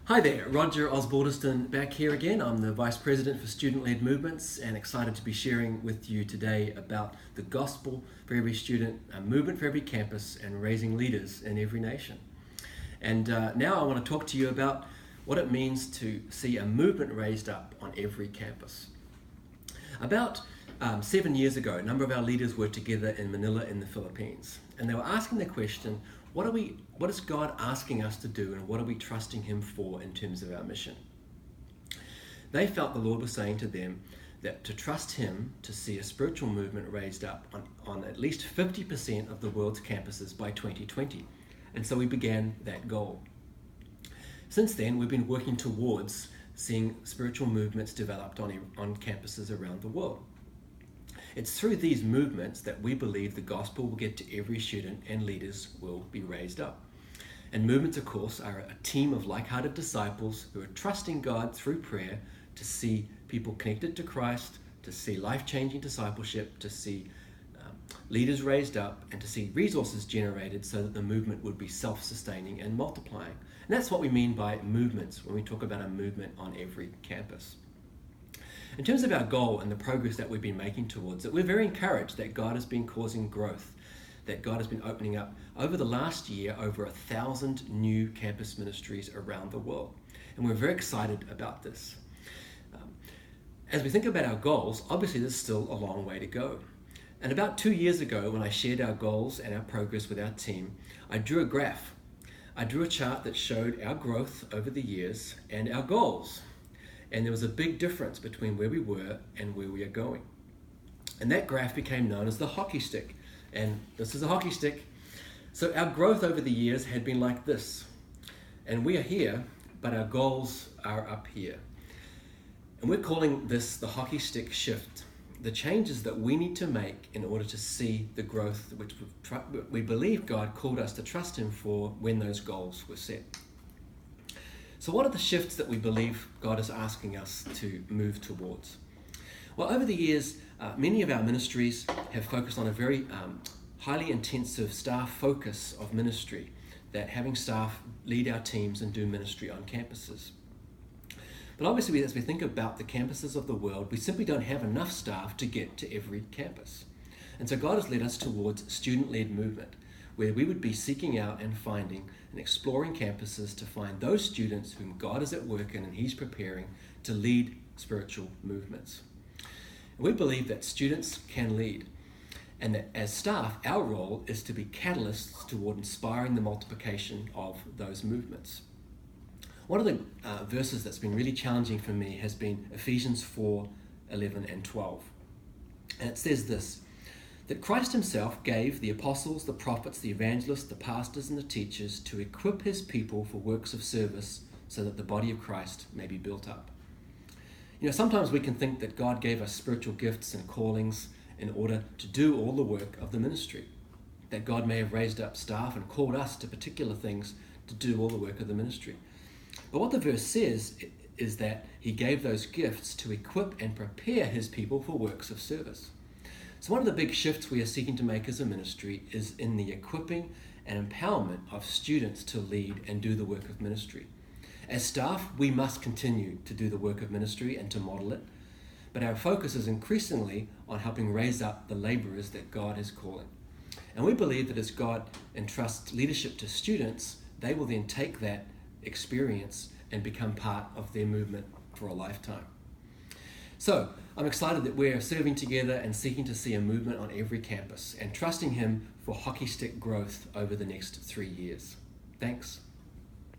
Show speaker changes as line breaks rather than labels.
Hi there, Roger Osbaldiston back here again. I'm the Vice President for Student-Led Movements and excited to be sharing with you today about the gospel for every student, a movement for every campus, and raising leaders in every nation. And now I want to talk to you about what it means to see a movement raised up on every campus. About 7 years ago, a number of our leaders were together in Manila in the Philippines, and they were asking the question, what is God asking us to do, and what are we trusting Him for in terms of our mission? They felt the Lord was saying to them that to trust Him to see a spiritual movement raised up on at least 50% of the world's campuses by 2020. And so we began that goal. Since then, we've been working towards seeing spiritual movements developed on campuses around the world. It's through these movements that we believe the gospel will get to every student and leaders will be raised up. And movements, of course, are a team of like-hearted disciples who are trusting God through prayer to see people connected to Christ, to see life-changing discipleship, to see leaders raised up, and to see resources generated so that the movement would be self-sustaining and multiplying. And that's what we mean by movements when we talk about a movement on every campus. In terms of our goal and the progress that we've been making towards it, we're very encouraged that God has been causing growth, that God has been opening up over the last year over 1,000 new campus ministries around the world. And we're very excited about this. As we think about our goals, obviously there's still a long way to go. And about 2 years ago, when I shared our goals and our progress with our team, I drew a graph. I drew a chart that showed our growth over the years and our goals. And there was a big difference between where we were and where we are going. And that graph became known as the hockey stick. And this is a hockey stick. So our growth over the years had been like this. And we are here, but our goals are up here. And we're calling this the hockey stick shift. The changes that we need to make in order to see the growth which we believe God called us to trust Him for when those goals were set. So what are the shifts that we believe God is asking us to move towards? Well, over the years, many of our ministries have focused on a very highly intensive staff focus of ministry, that having staff lead our teams and do ministry on campuses. But obviously, as we think about the campuses of the world, we simply don't have enough staff to get to every campus. And so God has led us towards student-led movement, where we would be seeking out and finding and exploring campuses to find those students whom God is at work in and He's preparing to lead spiritual movements. We believe that students can lead, and that as staff, our role is to be catalysts toward inspiring the multiplication of those movements. One of the verses that's been really challenging for me has been Ephesians 4:11 and 12. And it says this, that Christ Himself gave the apostles, the prophets, the evangelists, the pastors, and the teachers to equip His people for works of service so that the body of Christ may be built up. You know, sometimes we can think that God gave us spiritual gifts and callings in order to do all the work of the ministry, that God may have raised up staff and called us to particular things to do all the work of the ministry. But what the verse says is that He gave those gifts to equip and prepare His people for works of service. So one of the big shifts we are seeking to make as a ministry is in the equipping and empowerment of students to lead and do the work of ministry. As staff, we must continue to do the work of ministry and to model it, but our focus is increasingly on helping raise up the laborers that God is calling. And we believe that as God entrusts leadership to students, they will then take that experience and become part of their movement for a lifetime. So I'm excited that we're serving together and seeking to see a movement on every campus and trusting Him for hockey stick growth over the next 3 years. Thanks.